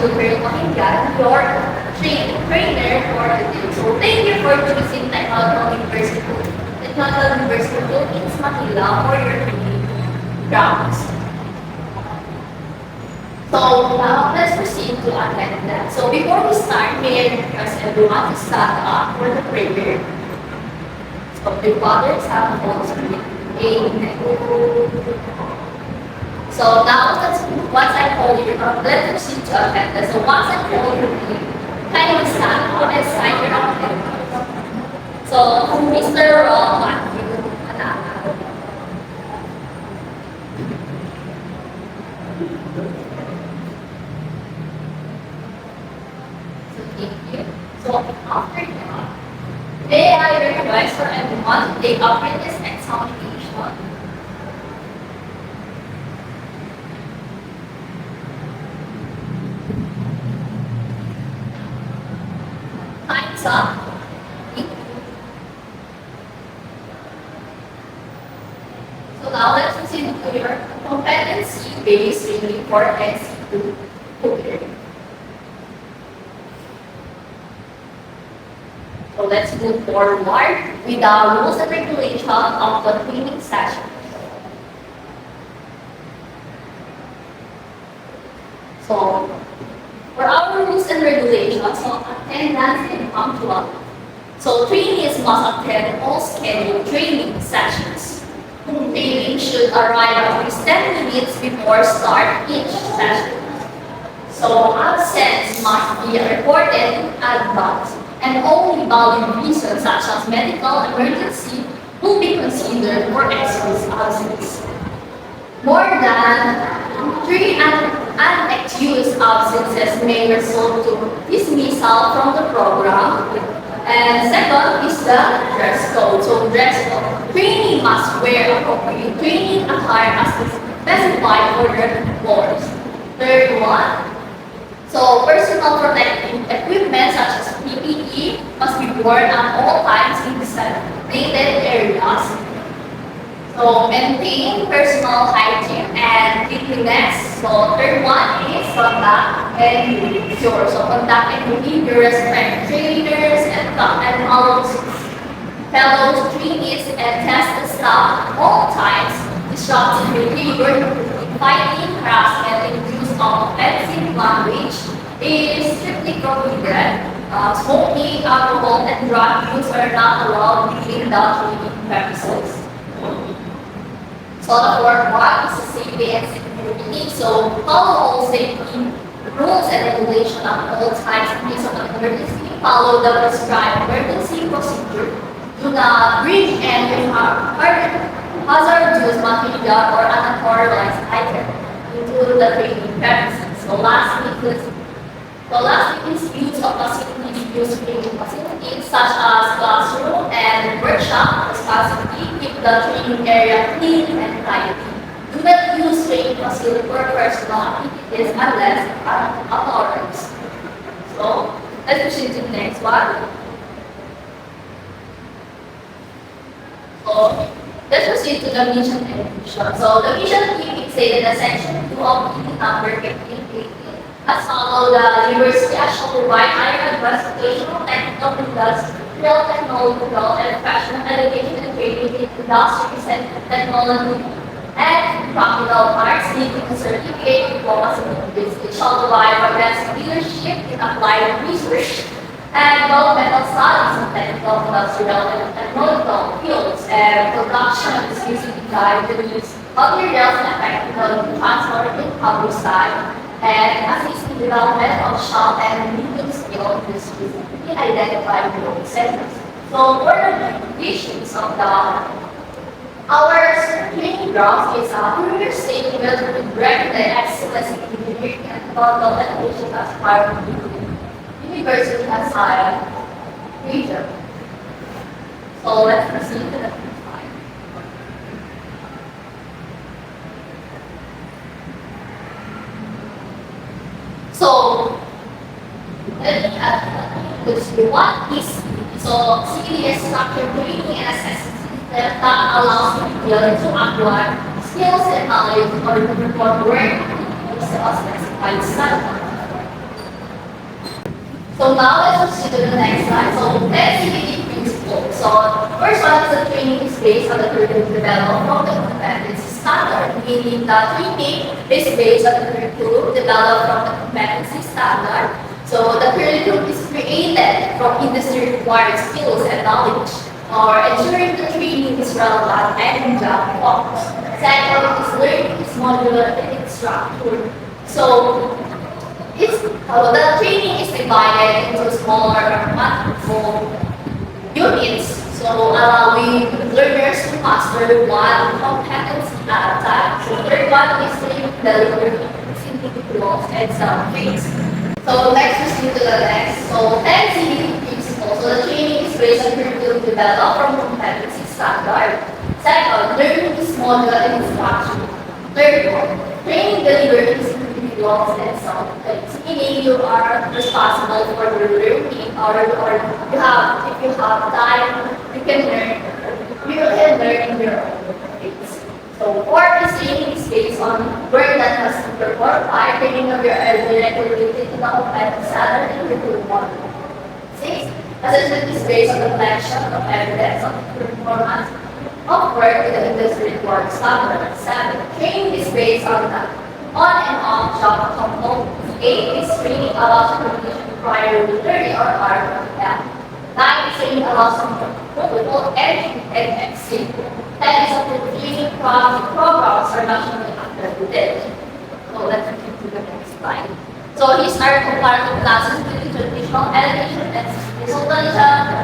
Gilbert Mahingan, your trainer for today. So thank you for choosing Technical University Philippines Manila for your training grounds. So now let's proceed to attendance. So before we start, may I request everyone to stand up for the prayer. So the fathers have also Amen. So now once I call you, let's proceed to attendance. So once I call your name, kindly stand up and sign your attendance. So Mr. Matthew Anana. So thank you. So after that, may I request for everyone to take up this examination. Time's up. So now let's proceed to your competency-based training for NC2 coding. So let's move forward with the rules and regulations of the training session. So for our rules and regulations, so attendance and punctuality. So trainees must attend all scheduled training sessions. Training should arrive at least 10 minutes before start each session. So absence must be reported in advance, and only valid reasons such as medical emergency will be considered for excuse absence. More than 3 unexcused absences may result to dismissal from the program. And second is the dress code. So dress code. Trainee must wear appropriate training attire as specified for their course. Third one. So personal protective equipment such as PPE must be worn at all times in designated areas. So maintain personal hygiene and cleanliness. So third one is conduct and behavior. So conduct and behavior respect trainers and fellow trainees and test the staff at all times. Disruptive behavior, including fighting, harassment, and use of offensive language is strictly prohibited. Smoking, alcohol, and drug use are not allowed within the training premises. So the fourth one is the safety and security. So follow all safety rules and regulations at all times in case of an emergency. Follow the prescribed emergency procedure. Do not bring any hazardous material or unauthorized item into the training premises. So lastly is use of facilities used training facilities such as classroom and workshop. Responsibly keep the training area clean and tidy. Do not use training facility for personal activities unless authorized. So let's proceed to the next one. So let's proceed to the mission and vision. So the mission team stated in section 2 of meeting number 1518 as follow the university shall provide higher advanced educational, technical, industrial, technological, and professional education and training in industries and technology and practical arts, leading to certificate, diplomas, and degrees. It shall provide advanced leadership in applied research and developmental studies in technical, industrial, and technological fields, and production is using the guide the use of materials and technical transport in public style, and assist in development of shop and medium scale industries in identified growth sectors. So for the visions of our training grounds is a premier state built with recognized excellence in engineering and technical education as part of the University of Science region. So let's proceed to the next slide. So what is CPD structured training and assessment that allows people to acquire skills and knowledge in order to perform work in a specified study. So now let's proceed to the next slide. So let's see the principle. So first one is the training is based on the curriculum developed from the competency standard, meaning that training is based on the curriculum developed from the competency standard. So the curriculum is created from industry required skills and knowledge, or ensuring the training is relevant and job focused. Second is learning is modular and it's structured. So the training is divided into smaller or manageable units, so allowing learners to master one competency at a time. So third one is delivery individuals and some things. So let's proceed to the next. So 10 CDP principles. So the training is based on curriculum developed from competency standard. Second, learning is modular and instruction. Third one, training delivery is individuals and some things. Meaning you are responsible for the learning, or you have, if you have time, you can learn in your own pace. So fourth is training is based on work that has to perform. Five, training of your directly related to the competency standard and curriculum model. Six, assessment is based on the collection of evidence of the performance of work with the industry required standard. Seven, training is based on the on and off job components. Eight is training allows recognition prior to learning or RPM. Nine is training allows multiple entry and exit. 10 is a training programs are nationally accredited. So let's move to the next slide. So he started comparative classes with traditional education and resultant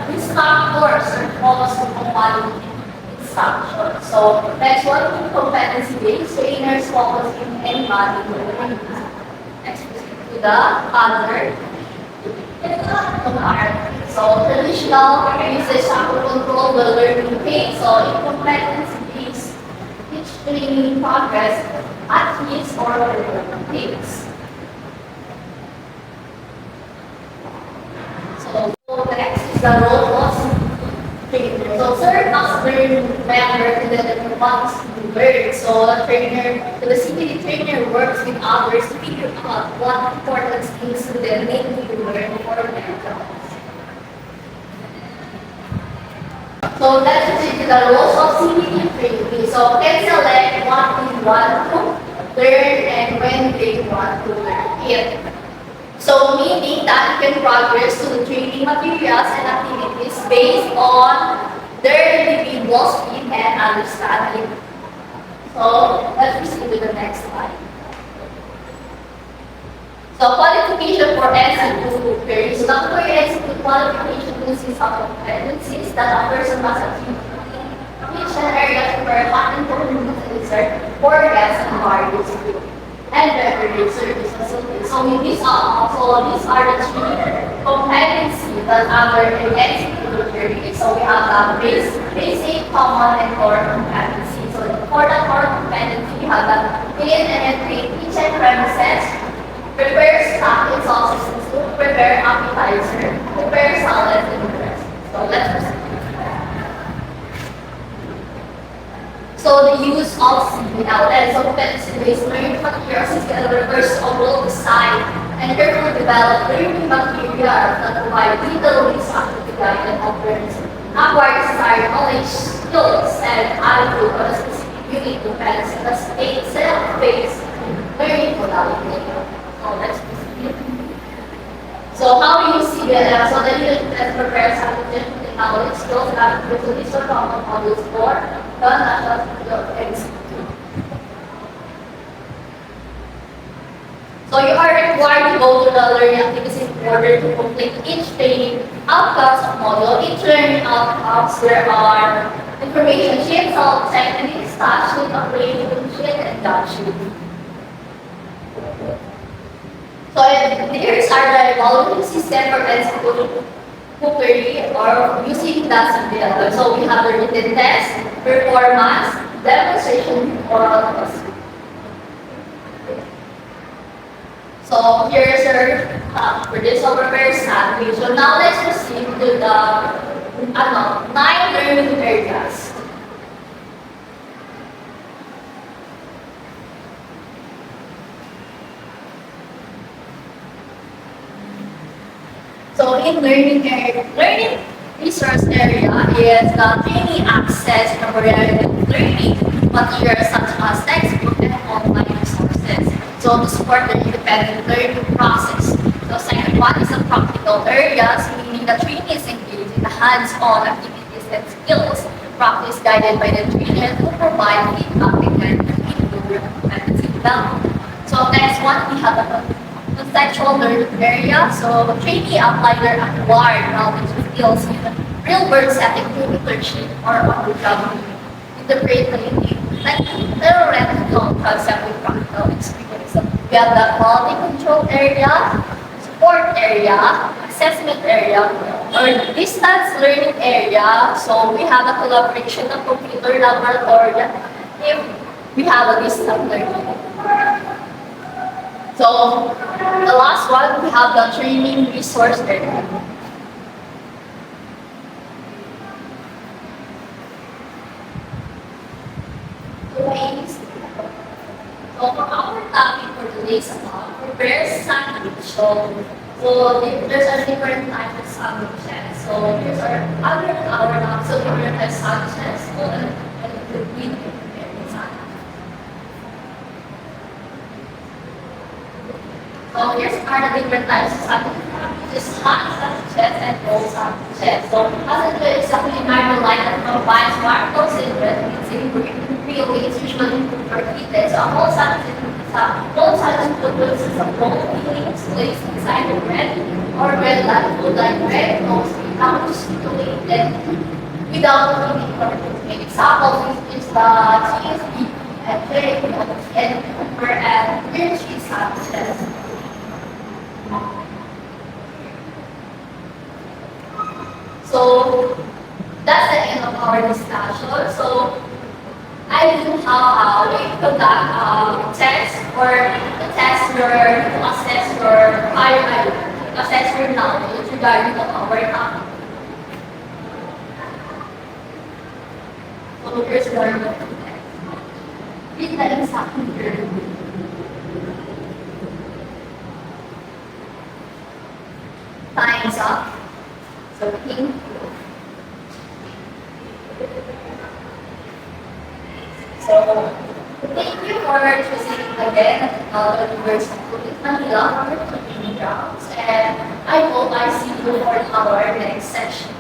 instructors are focused on quality instruction. So next one, competency based trainers focus in any learning. Next to the other. So traditional uses sample control the learning pace. So in competency based, each training progress at his or her pace. So next is the role of trainer. So third must learn better and then the must learn. So the CPD trainer works with others to figure out what important skills they need to learn for their job. So let's proceed to the roles of CPD training. So can select what they want to learn and when they want to learn it. So meaning that you can progress to the training materials and activities based on their individual speed and understanding. So let's proceed to the next slide. So qualification for NCQ query. So the NCQ qualification consists of competencies that a person must achieve in each area to prepare hot and cold and insert for gas and various food and beverage service facilities. So these are the three competencies that are in NCQ query. So we have the basic, common, and core competency. So for the core competency, we have the clean and clean kitchen premises, prepare stock and sauces, prepare appetizer, prepare salad and the rest. So let's proceed. So the use of CPL and so competency-based learning materials is the refers to a well-designed and carefully developed learning material that provide detailed instructive guide and offers acquired desired knowledge, skills, and attitude on a specific unique competency that states self-based learning modality. So let's proceed. So how do you use CPL? So the unit that prepares application knowledge, skills, and attitudes for common modules for the national institute. So you are required to go to the learning activities in order to complete each training outcomes of module. Each learning outcomes there are information sheet, self techniques, task sheet, operation sheet, and dot sheet. So here's our the evaluation system for NCQ query or using the CPL. So we have the written test, performance, demonstration, oral test. So here's our produce or prepare strategy. So now let's proceed to the 9 learning areas. So in learning resource area is the training access to variety of learning materials such as textbook and online resources. So to support the independent learning process. So second one is the practical areas, meaning the training is engaged in the hands-on activities and skills practice guided by the trainer who provide feedback and improve your competency development. So next one, we have a conceptual learning area. So trainee apply their acquired knowledge and skills in a real-world setting through internship or on the job. Interpret learning, like theoretical concept with practical experience. So we have the quality control area, support area, assessment area, or distance learning area. So we have a collaboration of computer laboratory if we have a distance learning. So the last one, we have the training resource area. So for our topic for today's talk, prepare sandwich. There's a different types of sandwiches. So here's our so different types of sandwiches. So and we prepare the sandwich. So here's are the different types of sandwiches. Which is hot sandwiches and cold sandwiches. So sandwich is exactly marmalade that combines marble ingredients in real ways usually heated. So a whole sandwich consists of whole fillings placed inside the bread or bread like food like bread, toast, without situated without heating or cooking. Example is the cheese, beef, and egg, and pepper and grilled cheese sandwiches. So that's the end of our discussion. So I do how we conduct tests or to assess your knowledge regarding the our topic. So here's one of the tests. Read the exact here. Time's up. So thank you. So, thank you for choosing again at the University of Manila for the training grounds, and I hope I see you for our next session.